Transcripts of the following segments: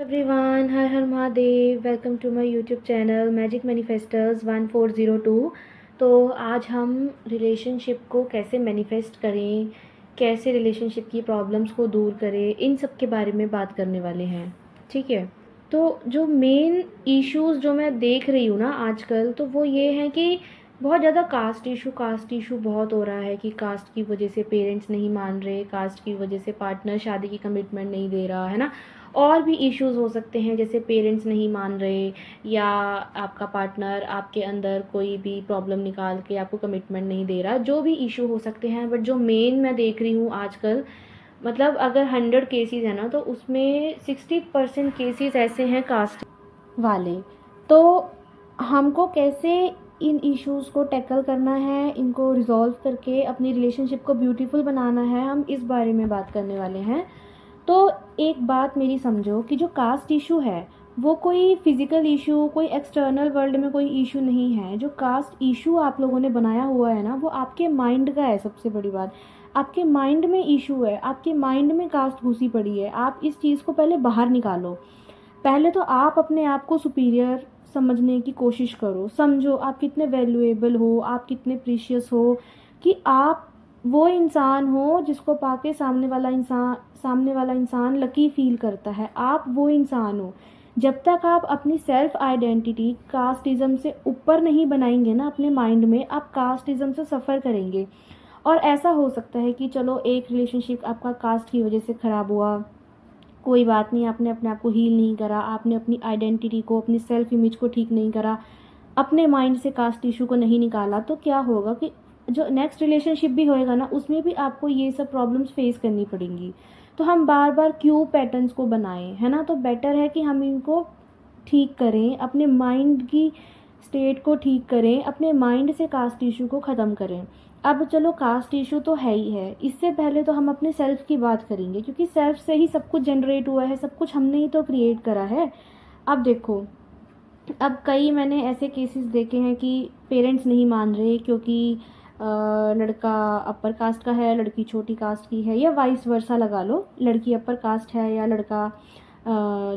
Everyone, हर हर Mahadev. Welcome to my YouTube channel magic manifesters 1402। तो आज हम रिलेशनशिप को कैसे मैनिफेस्ट करें, कैसे रिलेशनशिप की प्रॉब्लम्स को दूर करें, इन सब के बारे में बात करने वाले हैं। ठीक है। तो जो मेन इश्यूज़ जो मैं देख रही हूँ ना आजकल, तो वो ये हैं कि बहुत ज़्यादा कास्ट इशू बहुत हो रहा है कि कास्ट की वजह से पेरेंट्स नहीं मान रहे, कास्ट की वजह से पार्टनर शादी की कमिटमेंट नहीं दे रहा है ना। और भी इश्यूज़ हो सकते हैं, जैसे पेरेंट्स नहीं मान रहे, या आपका पार्टनर आपके अंदर कोई भी प्रॉब्लम निकाल के आपको कमिटमेंट नहीं दे रहा, जो भी इशू हो सकते हैं। बट जो मेन मैं देख रही हूँ आजकल, मतलब अगर 100 केसेस है ना, तो उसमें 60% केसेस ऐसे हैं कास्ट वाले। तो हमको कैसे इन इश्यूज़ को टैकल करना है, इनको रिजॉल्व करके अपनी रिलेशनशिप को ब्यूटीफुल बनाना है, हम इस बारे में बात करने वाले हैं। तो एक बात मेरी समझो कि जो कास्ट इशू है वो कोई फिज़िकल इशू, कोई एक्सटर्नल वर्ल्ड में कोई इशू नहीं है। जो कास्ट इशू आप लोगों ने बनाया हुआ है ना, वो आपके माइंड का है। सबसे बड़ी बात, आपके माइंड में इशू है, आपके माइंड में कास्ट घुसी पड़ी है। आप इस चीज़ को पहले बाहर निकालो। पहले तो आप अपने आप को सुपीरियर समझने की कोशिश करो। समझो आप कितने वैल्यूएबल हो, आप कितने प्रीशियस हो, कि आप वो इंसान हो जिसको पाके सामने वाला इंसान लकी फील करता है। आप वो इंसान हो। जब तक आप अपनी सेल्फ आइडेंटिटी कास्टिज़म से ऊपर नहीं बनाएंगे ना अपने माइंड में, आप कास्टिज़म से सफ़र करेंगे। और ऐसा हो सकता है कि चलो एक रिलेशनशिप आपका कास्ट की वजह से ख़राब हुआ, कोई बात नहीं, आपने अपने आप को हील नहीं करा, आपने अपनी आइडेंटिटी को, अपनी सेल्फ इमेज को ठीक नहीं करा, अपने माइंड से कास्ट इशू को नहीं निकाला, तो क्या होगा कि जो नेक्स्ट रिलेशनशिप भी होएगा ना, उसमें भी आपको ये सब प्रॉब्लम्स फेस करनी पड़ेंगी। तो हम बार बार क्यों पैटर्न्स को बनाएं, है ना। तो बेटर है कि हम इनको ठीक करें, अपने माइंड की स्टेट को ठीक करें, अपने माइंड से कास्ट इशू को ख़त्म करें। अब चलो कास्ट इशू तो है ही है, इससे पहले तो हम अपने सेल्फ की बात करेंगे, क्योंकि सेल्फ से ही सब कुछ जनरेट हुआ है, सब कुछ हमने ही तो क्रिएट करा है। अब देखो, अब कई मैंने ऐसे केसेस देखे हैं कि पेरेंट्स नहीं मान रहे, क्योंकि लड़का अपर कास्ट का है, लड़की छोटी कास्ट की है, या वाइस वर्सा लगा लो, लड़की अपर कास्ट है या लड़का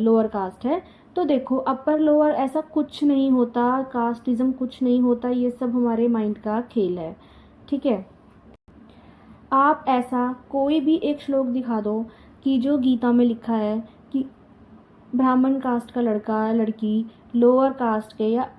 लोअर कास्ट है। तो देखो, अपर लोअर ऐसा कुछ नहीं होता, कास्टिज़म कुछ नहीं होता, ये सब हमारे माइंड का खेल है। ठीक है। आप ऐसा कोई भी एक श्लोक दिखा दो कि जो गीता में लिखा है कि ब्राह्मण कास्ट का लड़का लड़की लोअर कास्ट के या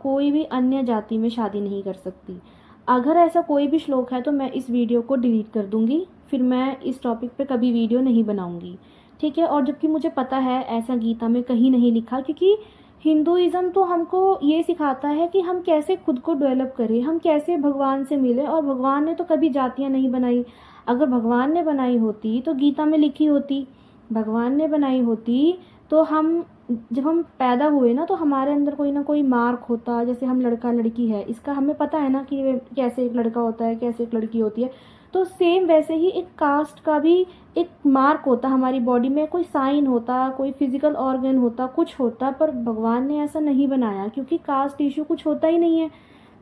कोई भी अन्य जाति में शादी नहीं कर सकती। अगर ऐसा कोई भी श्लोक है तो मैं इस वीडियो को डिलीट कर दूंगी, फिर मैं इस टॉपिक पे कभी वीडियो नहीं बनाऊंगी। ठीक है। और जबकि मुझे पता है ऐसा गीता में कहीं नहीं लिखा, क्योंकि हिंदुइज़्म तो हमको ये सिखाता है कि हम कैसे खुद को डेवलप करें, हम कैसे भगवान से मिले, और भगवान ने तो कभी जातियाँ नहीं बनाई। अगर भगवान ने बनाई होती तो गीता में लिखी होती, भगवान ने बनाई होती तो हम जब हम पैदा हुए ना, तो हमारे अंदर कोई ना कोई मार्क होता। जैसे हम लड़का लड़की है, इसका हमें पता है ना कि कैसे एक लड़का होता है, कैसे एक लड़की होती है। तो सेम वैसे ही एक कास्ट का भी एक मार्क होता, हमारी बॉडी में कोई साइन होता, कोई फिजिकल ऑर्गन होता, कुछ होता। पर भगवान ने ऐसा नहीं बनाया, क्योंकि कास्ट इशू कुछ होता ही नहीं है।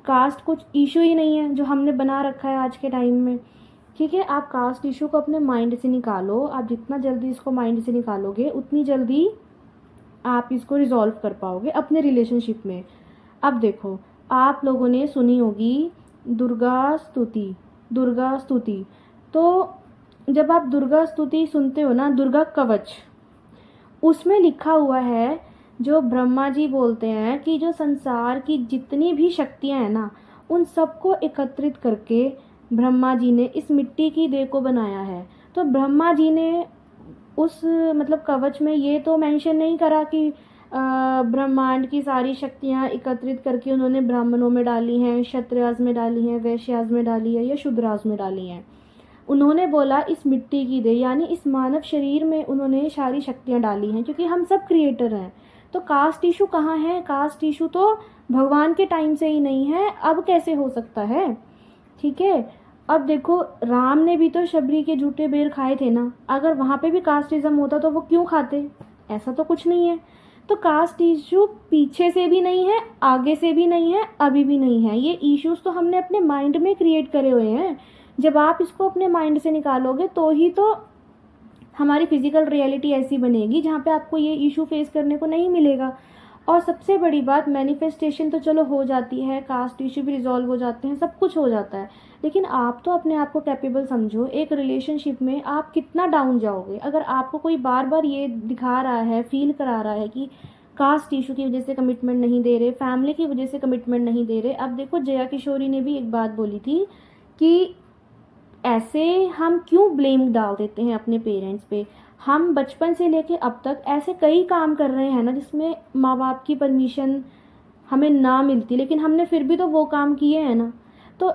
कास्ट कुछ इशू ही नहीं है जो हमने बना रखा है आज के टाइम में। ठीक है। आप कास्ट इशू को अपने माइंड से निकालो। आप जितना जल्दी इसको माइंड से निकालोगे, उतनी जल्दी आप इसको रिजॉल्व कर पाओगे अपने रिलेशनशिप में। अब देखो, आप लोगों ने सुनी होगी दुर्गा स्तुति, दुर्गा स्तुति। तो जब आप दुर्गा स्तुति सुनते हो ना, दुर्गा कवच, उसमें लिखा हुआ है, जो ब्रह्मा जी बोलते हैं कि जो संसार की जितनी भी शक्तियां हैं ना, उन सबको एकत्रित करके ब्रह्मा जी ने इस मिट्टी की देह को बनाया है। तो ब्रह्मा जी ने उस मतलब कवच में ये तो मेंशन नहीं करा कि ब्रह्मांड की सारी शक्तियाँ एकत्रित करके उन्होंने ब्राह्मणों में डाली हैं, क्षत्रियास में डाली हैं, वैश्यास में डाली है, या शूद्रास में डाली हैं। उन्होंने बोला इस मिट्टी की दे, यानी इस मानव शरीर में उन्होंने सारी शक्तियाँ डाली हैं, क्योंकि हम सब क्रिएटर हैं। तो कास्ट इशू कहाँ है? कास्ट इशू तो भगवान के टाइम से ही नहीं है, अब कैसे हो सकता है? ठीक है। अब देखो, राम ने भी तो शबरी के झूठे बेर खाए थे ना। अगर वहाँ पे भी कास्टिज्म होता तो वो क्यों खाते? ऐसा तो कुछ नहीं है। तो कास्ट इशू पीछे से भी नहीं है, आगे से भी नहीं है, अभी भी नहीं है। ये इश्यूज तो हमने अपने माइंड में क्रिएट करे हुए हैं। जब आप इसको अपने माइंड से निकालोगे तो ही तो हमारी फिज़िकल रियलिटी ऐसी बनेगी जहाँ पे आपको ये इशू फेस करने को नहीं मिलेगा। और सबसे बड़ी बात, मैनिफेस्टेशन तो चलो हो जाती है, कास्ट इशू भी रिजॉल्व हो जाते हैं, सब कुछ हो जाता है, लेकिन आप तो अपने आप को कैपेबल समझो। एक रिलेशनशिप में आप कितना डाउन जाओगे अगर आपको कोई बार बार ये दिखा रहा है, फील करा रहा है कि कास्ट इशू की वजह से कमिटमेंट नहीं दे रहे, फैमिली की वजह से कमिटमेंट नहीं दे रहे। अब देखो, जया किशोरी ने भी एक बात बोली थी कि ऐसे हम क्यों ब्लेम डाल देते हैं अपने पेरेंट्स पे। हम बचपन से लेके अब तक ऐसे कई काम कर रहे हैं ना जिसमें माँ बाप की परमिशन हमें ना मिलती, लेकिन हमने फिर भी तो वो काम किए हैं ना। तो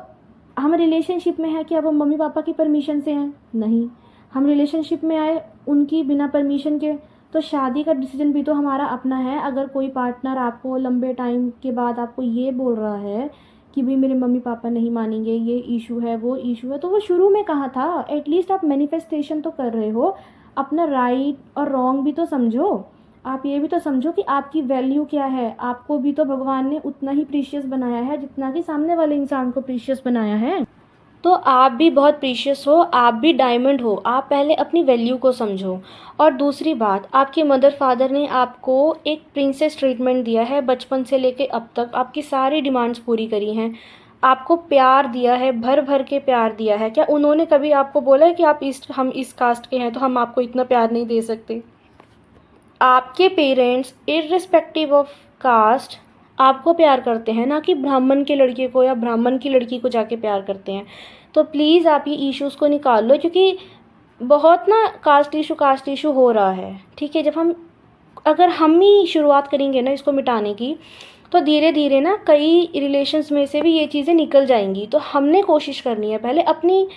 हम रिलेशनशिप में हैं, क्या वो मम्मी पापा की परमिशन से हैं? नहीं। हम रिलेशनशिप में आए उनकी बिना परमिशन के, तो शादी का डिसीजन भी तो हमारा अपना है। अगर कोई पार्टनर आपको लंबे टाइम के बाद आपको ये बोल रहा है कि भाई मेरे मम्मी पापा नहीं मानेंगे, ये इशू है, वो इशू है, तो वो शुरू में कहाँ था? एटलीस्ट आप मैनिफेस्टेशन तो कर रहे हो, अपना राइट और रॉन्ग भी तो समझो। आप ये भी तो समझो कि आपकी वैल्यू क्या है। आपको भी तो भगवान ने उतना ही प्रीशियस बनाया है जितना कि सामने वाले इंसान को प्रीशियस बनाया है। तो आप भी बहुत प्रीशियस हो, आप भी डायमंड हो। आप पहले अपनी वैल्यू को समझो। और दूसरी बात, आपके मदर फादर ने आपको एक प्रिंसेस ट्रीटमेंट दिया है, बचपन से लेके अब तक आपकी सारी डिमांड्स पूरी करी हैं, आपको प्यार दिया है, भर भर के प्यार दिया है। क्या उन्होंने कभी आपको बोला है कि हम इस कास्ट के हैं तो हम आपको इतना प्यार नहीं दे सकते? आपके पेरेंट्स इर्रिस्पेक्टिव ऑफ कास्ट आपको प्यार करते हैं, ना कि ब्राह्मण के लड़के को या ब्राह्मण की लड़की को जाके प्यार करते हैं। तो प्लीज़ आप ये इश्यूज़ को निकाल लो, क्योंकि बहुत ना कास्ट इशू हो रहा है। ठीक है, अगर हम ही शुरुआत करेंगे ना इसको मिटाने की, तो धीरे धीरे ना कई रिलेशंस में से भी ये चीज़ें निकल जाएंगी। तो हमने कोशिश करनी है पहले अपनी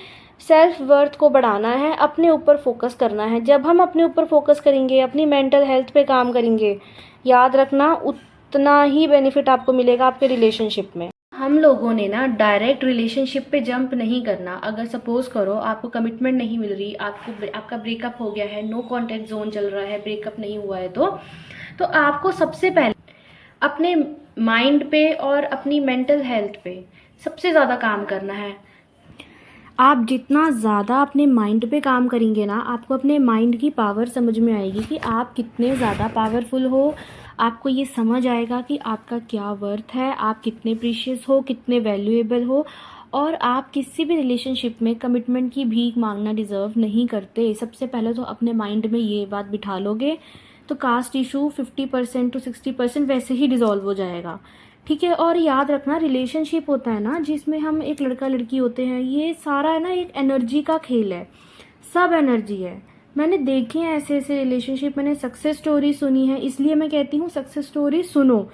सेल्फ वर्थ को बढ़ाना है, अपने ऊपर फोकस करना है। जब हम अपने ऊपर फोकस करेंगे, अपनी मेंटल हेल्थ पे काम करेंगे, याद रखना उतना ही बेनिफिट आपको मिलेगा आपके रिलेशनशिप में। हम लोगों ने ना डायरेक्ट रिलेशनशिप पे जंप नहीं करना। अगर सपोज करो आपको कमिटमेंट नहीं मिल रही, आपका ब्रेकअप हो गया है, नो कॉन्टैक्ट जोन चल रहा है, ब्रेकअप नहीं हुआ है, तो आपको सबसे पहले अपने माइंड पे और अपनी मेंटल हेल्थ पे सबसे ज़्यादा काम करना है। आप जितना ज़्यादा अपने माइंड पे काम करेंगे ना, आपको अपने माइंड की पावर समझ में आएगी कि आप कितने ज़्यादा पावरफुल हो। आपको ये समझ आएगा कि आपका क्या वर्थ है, आप कितने प्रीशियस हो, कितने वैल्यूएबल हो, और आप किसी भी रिलेशनशिप में कमिटमेंट की भीख मांगना डिज़र्व नहीं करते। सबसे पहले तो अपने माइंड में ये बात बिठा लोगे तो कास्ट इशू 50% to 60% वैसे ही डिज़ोल्व हो जाएगा। ठीक है, और याद रखना, रिलेशनशिप होता है ना जिसमें हम एक लड़का लड़की होते हैं, ये सारा है ना एक एनर्जी का खेल है, सब एनर्जी है। मैंने देखे हैं ऐसे ऐसे रिलेशनशिप, मैंने सक्सेस स्टोरी सुनी है, इसलिए मैं कहती हूँ सक्सेस स्टोरी सुनो।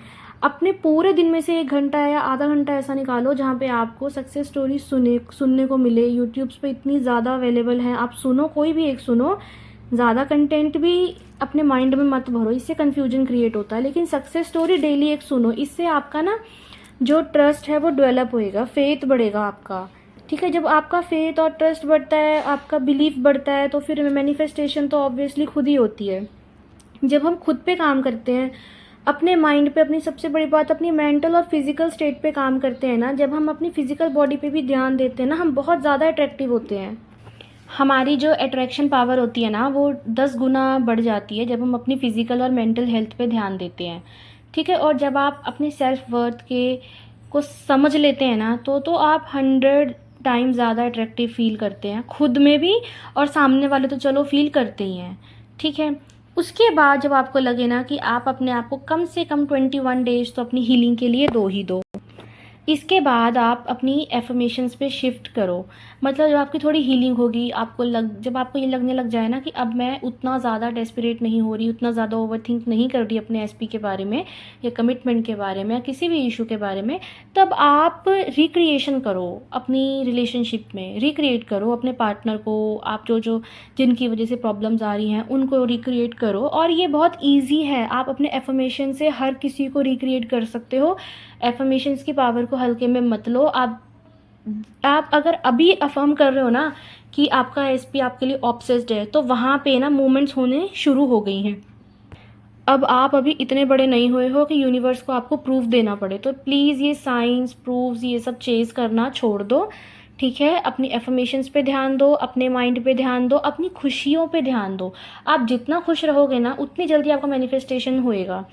अपने पूरे दिन में से 1 घंटा या आधा घंटा ऐसा निकालो जहाँ पे आपको सक्सेस स्टोरी सुनने को मिले। यूट्यूब्स पे इतनी ज़्यादा अवेलेबल हैं, आप सुनो, कोई भी एक सुनो। ज़्यादा कंटेंट भी अपने माइंड में मत भरो, इससे कन्फ्यूजन क्रिएट होता है। लेकिन सक्सेस स्टोरी डेली एक सुनो, इससे आपका ना जो ट्रस्ट है वो डेवलप होएगा, फेथ बढ़ेगा आपका। ठीक है, जब आपका फेथ और ट्रस्ट बढ़ता है, आपका बिलीफ बढ़ता है, तो फिर मैनिफेस्टेशन तो ऑब्वियसली खुद ही होती है। जब हम खुद पे काम करते हैं, अपने माइंड पे, अपनी सबसे बड़ी बात अपनी मेंटल और फिजिकल स्टेट पे काम करते हैं ना, जब हम अपनी फिजिकल बॉडी पे भी ध्यान देते हैं ना, हम बहुत ज़्यादा अट्रैक्टिव होते हैं। हमारी जो अट्रैक्शन पावर होती है ना वो 10 गुना बढ़ जाती है जब हम अपनी फ़िज़िकल और मेंटल हेल्थ पे ध्यान देते हैं। ठीक है, और जब आप अपने सेल्फ वर्थ को समझ लेते हैं ना, तो आप 100 टाइम ज़्यादा अट्रैक्टिव फील करते हैं, खुद में भी, और सामने वाले तो चलो फील करते ही हैं। ठीक है, उसके बाद जब आपको लगे ना कि आप अपने आप को कम से कम 21 डेज तो अपनी हीलिंग के लिए दो ही दो, इसके बाद आप अपनी एफर्मेशंस पे शिफ्ट करो। मतलब जब आपकी थोड़ी हीलिंग होगी, जब आपको ये लगने लग जाए ना कि अब मैं उतना ज़्यादा डेस्परेट नहीं हो रही, उतना ज़्यादा ओवरथिंक नहीं कर रही अपने एसपी के बारे में या कमिटमेंट के बारे में या किसी भी इशू के बारे में, तब आप रिक्रिएशन करो अपनी रिलेशनशिप में, रिक्रिएट करो अपने पार्टनर को। आप जो जिनकी वजह से प्रॉब्लम्स आ रही हैं उनको रिक्रिएट करो। और ये बहुत ईजी है, आप अपने एफर्मेशन से हर किसी को रिक्रिएट कर सकते हो। एफर्मेशंस की पावर को हल्के में मत लो। आप अगर अभी अफर्म कर रहे हो ना कि आपका एसपी आपके लिए ऑब्सेस्ड है, तो वहाँ पे ना मूवमेंट्स होने शुरू हो गई हैं। अब आप अभी इतने बड़े नहीं हुए हो कि यूनिवर्स को आपको प्रूफ देना पड़े। तो प्लीज़ ये साइंस प्रूफ्स ये सब चेज़ करना छोड़ दो। ठीक है, अपनी एफर्मेशंस पे ध्यान दो, अपने माइंड पे ध्यान दो, अपनी खुशियों पे ध्यान दो। आप जितना खुश रहोगे ना उतनी जल्दी आपका मैनिफेस्टेशन होएगा।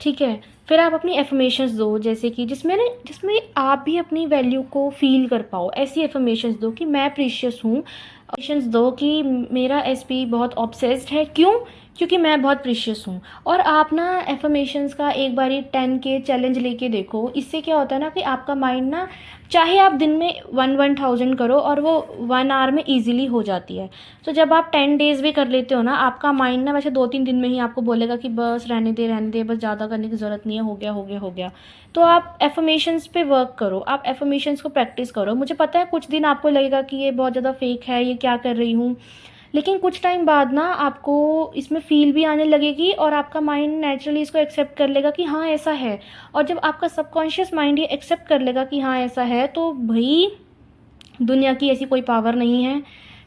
ठीक है, फिर आप अपनी एफर्मेशंस दो, जैसे कि जिसमें आप भी अपनी वैल्यू को फील कर पाओ। ऐसी एफर्मेशंस दो कि मैं प्रीशियस हूँ। एफर्मेशंस दो कि मेरा एसपी बहुत ऑब्सेस्ड है। क्यों? क्योंकि मैं बहुत प्रीशियस हूँ। और आप ना एफर्मेशंस का एक बारी 10K चैलेंज लेके देखो। इससे क्या होता है ना कि आपका माइंड ना, चाहे आप दिन में 1000 करो और वो 1 आवर में ईजिली हो जाती है। तो जब आप 10 डेज़ भी कर लेते हो ना, आपका माइंड ना वैसे 2-3 दिन में ही आपको बोलेगा कि बस रहने दे, बस ज़्यादा करने की ज़रूरत नहीं है, हो गया हो गया हो गया। तो आप एफर्मेशंस पे वर्क करो, आप एफर्मेशंस को प्रैक्टिस करो। मुझे पता है कुछ दिन आपको लगेगा कि ये बहुत ज़्यादा फेक है, ये क्या कर रही हूँ, लेकिन कुछ टाइम बाद ना आपको इसमें फ़ील भी आने लगेगी और आपका माइंड नेचुरली इसको एक्सेप्ट कर लेगा कि हाँ ऐसा है। और जब आपका सबकॉन्शियस माइंड ये एक्सेप्ट कर लेगा कि हाँ ऐसा है, तो भाई दुनिया की ऐसी कोई पावर नहीं है,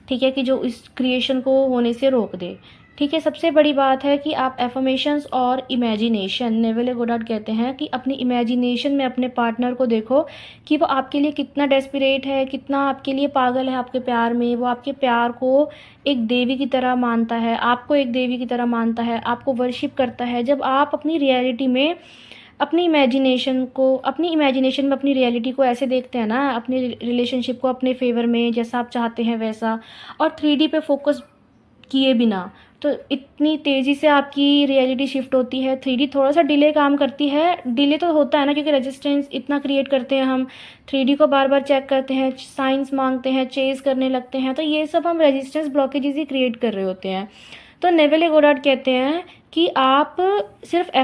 ठीक है, कि जो इस क्रिएशन को होने से रोक दे। ठीक है, सबसे बड़ी बात है कि आप एफर्मेशंस और इमेजिनेशन, नेविल गोडार्ड कहते हैं कि अपनी इमेजिनेशन में अपने पार्टनर को देखो कि वो आपके लिए कितना डेस्परेट है, कितना आपके लिए पागल है आपके प्यार में। वो आपके प्यार को एक देवी की तरह मानता है, आपको एक देवी की तरह मानता है, आपको वर्शिप करता है। जब आप अपनी रियलिटी में अपनी इमेजिनेशन में अपनी रियलिटी को ऐसे देखते हैं ना, अपनी रिलेशनशिप को अपने फेवर में जैसा आप चाहते हैं वैसा, और 3D पे फोकस किए बिना, तो इतनी तेज़ी से आपकी रियलिटी शिफ्ट होती है। 3D थोड़ा सा डिले काम करती है, डिले तो होता है ना, क्योंकि रेजिस्टेंस इतना क्रिएट करते हैं हम, 3D को बार बार चेक करते हैं, साइंस मांगते हैं, चेज़ करने लगते हैं, तो ये सब हम रेजिस्टेंस ब्लॉकेजेस ही क्रिएट कर रहे होते हैं। तो नेविल गोडार्ड कहते हैं कि आप सिर्फ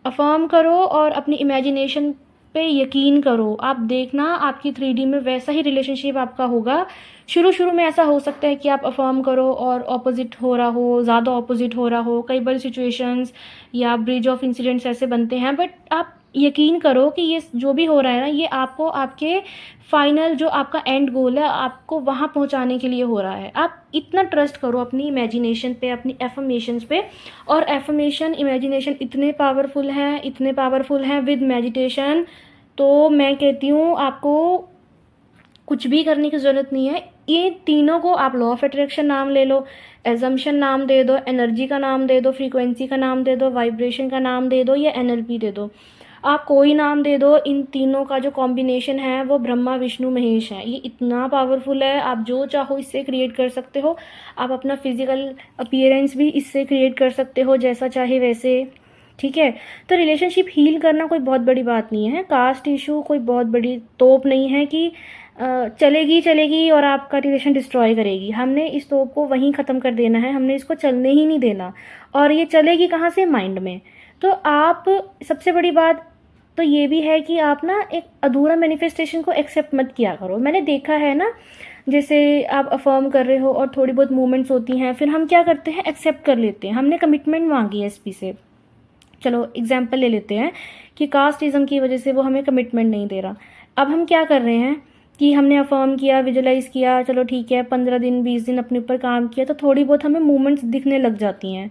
अफर्म करो और अपनी इमेजिनेशन पे यकीन करो। आप देखना आपकी 3D में वैसा ही रिलेशनशिप आपका होगा। शुरू शुरू में ऐसा हो सकता है कि आप अफर्म करो और ऑपोजिट हो रहा हो, ज़्यादा ऑपोजिट हो रहा हो, कई बार सिचुएशंस या ब्रिज ऑफ इंसिडेंट्स ऐसे बनते हैं, बट आप यकीन करो कि ये जो भी हो रहा है ना, ये आपको आपके फाइनल जो आपका एंड गोल है, आपको वहाँ पहुँचाने के लिए हो रहा है। आप इतना ट्रस्ट करो अपनी इमेजिनेशन पे, अपनी एफर्मेशंस पे। और एफर्मेशन, इमेजिनेशन इतने पावरफुल हैं विद मेडिटेशन। तो मैं कहती हूँ आपको कुछ भी करने की ज़रूरत नहीं है। ये तीनों को आप लॉ ऑफ अट्रैक्शन नाम ले लो, एजम्पशन नाम दे दो, एनर्जी का नाम दे दो, फ्रीक्वेंसी का नाम दे दो, वाइब्रेशन का नाम दे दो, या एनएलपी दे दो। आप कोई नाम दे दो, इन तीनों का जो कॉम्बिनेशन है वो ब्रह्मा विष्णु महेश है। ये इतना पावरफुल है, आप जो चाहो इससे क्रिएट कर सकते हो। आप अपना फिजिकल अपीयरेंस भी इससे क्रिएट कर सकते हो, जैसा चाहे वैसे। ठीक है, तो रिलेशनशिप हील करना कोई बहुत बड़ी बात नहीं है। कास्ट इशू कोई बहुत बड़ी तोप नहीं है कि चलेगी चलेगी और आपका रिलेशन डिस्ट्रॉय करेगी। हमने इस तोप को वहीं ख़त्म कर देना है, हमने इसको चलने ही नहीं देना। और ये चलेगी कहाँ से? माइंड में। तो आप, सबसे बड़ी बात तो ये भी है कि आप ना एक अधूरा मैनिफेस्टेशन को एक्सेप्ट मत किया करो। मैंने देखा है ना, जैसे आप अफर्म कर रहे हो और थोड़ी बहुत मूवमेंट्स होती हैं, फिर हम क्या करते हैं, एक्सेप्ट कर लेते हैं। हमने कमिटमेंट मांगी है एसपी से, चलो एग्जाम्पल ले लेते हैं कि कास्टिज्म की वजह से वो हमें कमिटमेंट नहीं दे रहा। अब हम क्या कर रहे हैं कि हमने अफर्म किया, विजुलाइज किया, चलो ठीक है, 15 दिन 20 दिन अपने ऊपर काम किया, तो थोड़ी बहुत हमें मूवमेंट्स दिखने लग जाती हैं।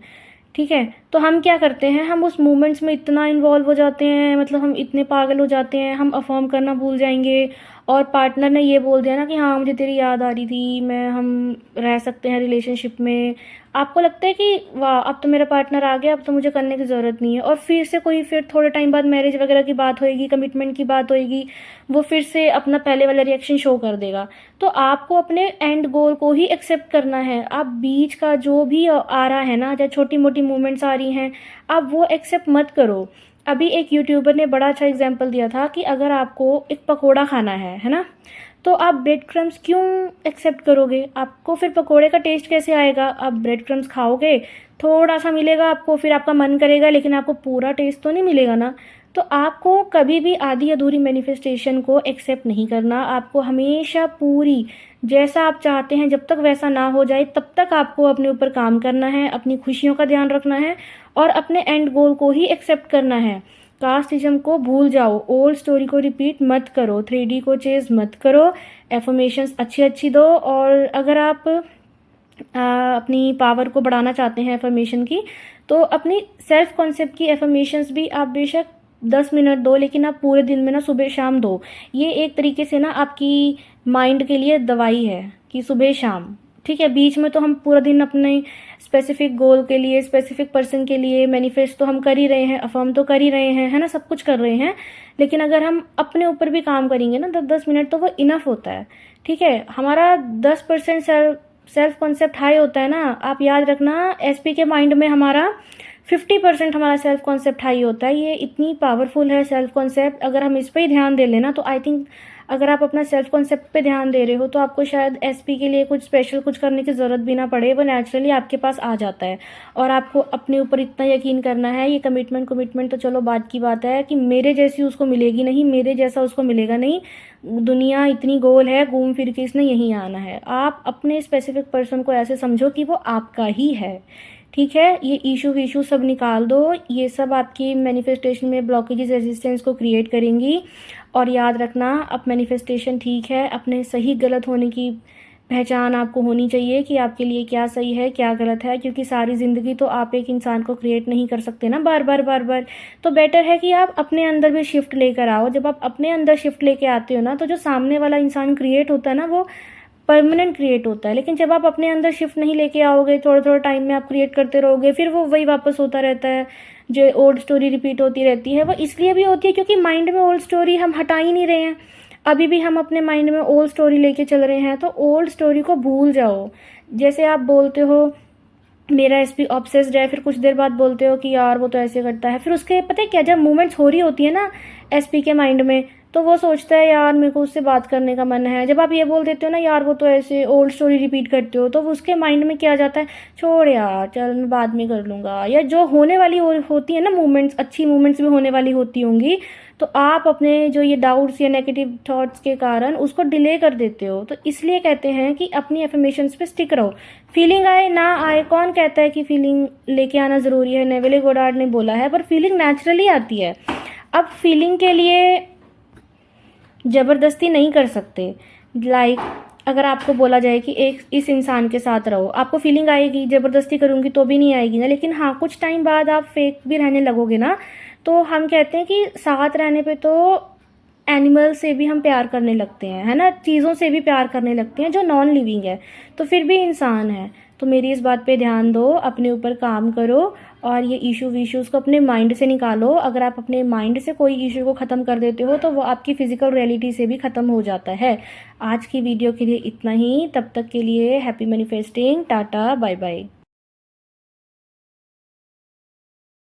ठीक है, तो हम क्या करते हैं, हम उस मूवमेंट्स में इतना इन्वॉल्व हो जाते हैं, मतलब हम इतने पागल हो जाते हैं, हम अफर्म करना भूल जाएंगे। और पार्टनर ने ये बोल दिया ना कि हाँ मुझे तेरी याद आ रही थी, हम रह सकते हैं रिलेशनशिप में। आपको लगता है कि वाह अब तो मेरा पार्टनर आ गया, अब तो मुझे करने की ज़रूरत नहीं है। और फिर थोड़े टाइम बाद मैरिज वगैरह की बात होएगी, कमिटमेंट की बात होएगी, वो फिर से अपना पहले वाला रिएक्शन शो कर देगा। तो आपको अपने एंड गोल को ही एक्सेप्ट करना है। आप बीच का जो भी आ रहा है ना, चाहे छोटी मोटी मूवमेंट्स आ रही हैं, आप वो एक्सेप्ट मत करो। अभी एक यूट्यूबर ने बड़ा अच्छा एग्जाम्पल दिया था कि अगर आपको एक पकोड़ा खाना है ना, तो आप ब्रेड क्रम्स क्यों एक्सेप्ट करोगे? आपको फिर पकोड़े का टेस्ट कैसे आएगा? आप ब्रेड क्रम्स खाओगे, थोड़ा सा मिलेगा आपको, फिर आपका मन करेगा, लेकिन आपको पूरा टेस्ट तो नहीं मिलेगा ना। तो आपको कभी भी आधी अधूरी मैनिफेस्टेशन को एक्सेप्ट नहीं करना। आपको हमेशा पूरी, जैसा आप चाहते हैं, जब तक वैसा ना हो जाए तब तक आपको अपने ऊपर काम करना है, अपनी खुशियों का ध्यान रखना है और अपने एंड गोल को ही एक्सेप्ट करना है। कास्टिज्म को भूल जाओ, ओल्ड स्टोरी को रिपीट मत करो, 3D को चेज मत करो, एफर्मेशंस अच्छी अच्छी दो। और अगर आप अपनी पावर को बढ़ाना चाहते हैं एफर्मेशन की, तो अपनी सेल्फ कॉन्सेप्ट की एफर्मेशंस भी आप बेशक 10 मिनट दो, लेकिन आप पूरे दिन में ना सुबह शाम दो। ये एक तरीके से ना आपकी माइंड के लिए दवाई है कि सुबह शाम, ठीक है। बीच में तो हम पूरा दिन अपने स्पेसिफिक गोल के लिए, स्पेसिफिक पर्सन के लिए मैनिफेस्ट तो हम कर ही रहे हैं, अफर्म तो कर ही रहे हैं, है ना, सब कुछ कर रहे हैं। लेकिन अगर हम अपने ऊपर भी काम करेंगे ना 10-10 मिनट, तो वो इनफ होता है, ठीक है। हमारा 10% सेल्फ कॉन्सेप्ट हाई होता है ना, आप याद रखना, एसपी के माइंड में हमारा 50% हमारा सेल्फ कॉन्सेप्ट हाई होता है। ये इतनी पावरफुल है सेल्फ कॉन्सेप्ट, अगर हम इस पर ही ध्यान दे लेना तो आई थिंक अगर आप अपना सेल्फ कॉन्सेप्ट पे ध्यान दे रहे हो तो आपको शायद एसपी के लिए कुछ स्पेशल कुछ करने की ज़रूरत भी ना पड़े, वो नेचुरली आपके पास आ जाता है। और आपको अपने ऊपर इतना यकीन करना है, ये कमिटमेंट तो चलो बात की बात है कि मेरे जैसी उसको मिलेगी नहीं, मेरे जैसा उसको मिलेगा नहीं, दुनिया इतनी गोल है, घूम फिर के इसने यहीं आना है। आप अपने स्पेसिफिक पर्सन को ऐसे समझो कि वो आपका ही है, ठीक है। ये इशू सब निकाल दो, ये सब आपकी मैनिफेस्टेशन में ब्लॉकेजेस, रेजिस्टेंस को क्रिएट करेंगी। और याद रखना, अब मैनिफेस्टेशन ठीक है, अपने सही गलत होने की पहचान आपको होनी चाहिए कि आपके लिए क्या सही है क्या गलत है, क्योंकि सारी ज़िंदगी तो आप एक इंसान को क्रिएट नहीं कर सकते ना बार बार। तो बेटर है कि आप अपने अंदर भी शिफ्ट लेकर आओ। जब आप अपने अंदर शिफ्ट लेके आते हो ना, तो जो सामने वाला इंसान क्रिएट होता है ना, वो परमानेंट क्रिएट होता है। लेकिन जब आप अपने अंदर शिफ्ट नहीं लेके आओगे, थोड़ा टाइम में आप क्रिएट करते रहोगे, फिर वो वही वापस होता रहता है, जो ओल्ड स्टोरी रिपीट होती रहती है। वो इसलिए भी होती है क्योंकि माइंड में ओल्ड स्टोरी हम हटा ही नहीं रहे हैं, अभी भी हम अपने माइंड में ओल्ड स्टोरी लेके चल रहे हैं। तो ओल्ड स्टोरी को भूल जाओ। जैसे आप बोलते हो मेरा एसपी ऑब्सेस्ड है, फिर कुछ देर बाद बोलते हो कि यार वो तो ऐसे करता है, फिर उसके पता है क्या, जब मूवमेंट्स हो रही होती है ना एसपी के माइंड में, तो वो सोचता है यार मेरे को उससे बात करने का मन है। जब आप ये बोल देते हो ना यार वो तो ऐसे ओल्ड स्टोरी रिपीट करते हो, तो उसके माइंड में क्या जाता है, छोड़ यार चल मैं बाद में कर लूँगा। या जो होने वाली होती है ना मूवमेंट्स, अच्छी मूवमेंट्स भी होने वाली होती होंगी, तो आप अपने जो ये डाउट्स या नेगेटिव थॉट्स के कारण उसको डिले कर देते हो। तो इसलिए कहते हैं कि अपनी एफर्मेशंस पे स्टिक रहो। फीलिंग आए ना आए, कौन कहता है कि फीलिंग लेके आना ज़रूरी है, नेविले गोडार्ड ने बोला है, पर फीलिंग नेचुरली आती है। अब फीलिंग के लिए ज़बरदस्ती नहीं कर सकते। लाइक अगर आपको बोला जाए कि एक इस इंसान के साथ रहो, आपको फीलिंग आएगी, ज़बरदस्ती करूँगी तो भी नहीं आएगी ना। लेकिन हाँ, कुछ टाइम बाद आप फेक भी रहने लगोगे ना, तो हम कहते हैं कि साथ रहने पे तो एनिमल से भी हम प्यार करने लगते हैं, है ना, चीज़ों से भी प्यार करने लगते हैं जो नॉन लिविंग है, तो फिर भी इंसान है। तो मेरी इस बात पे ध्यान दो, अपने ऊपर काम करो, और ये इशूज़ को अपने माइंड से निकालो। अगर आप अपने माइंड से कोई इशू को ख़त्म कर देते हो तो वो आपकी फ़िज़िकल रियलिटी से भी ख़त्म हो जाता है। आज की वीडियो के लिए इतना ही, तब तक के लिए happy manifesting, tata bye bye.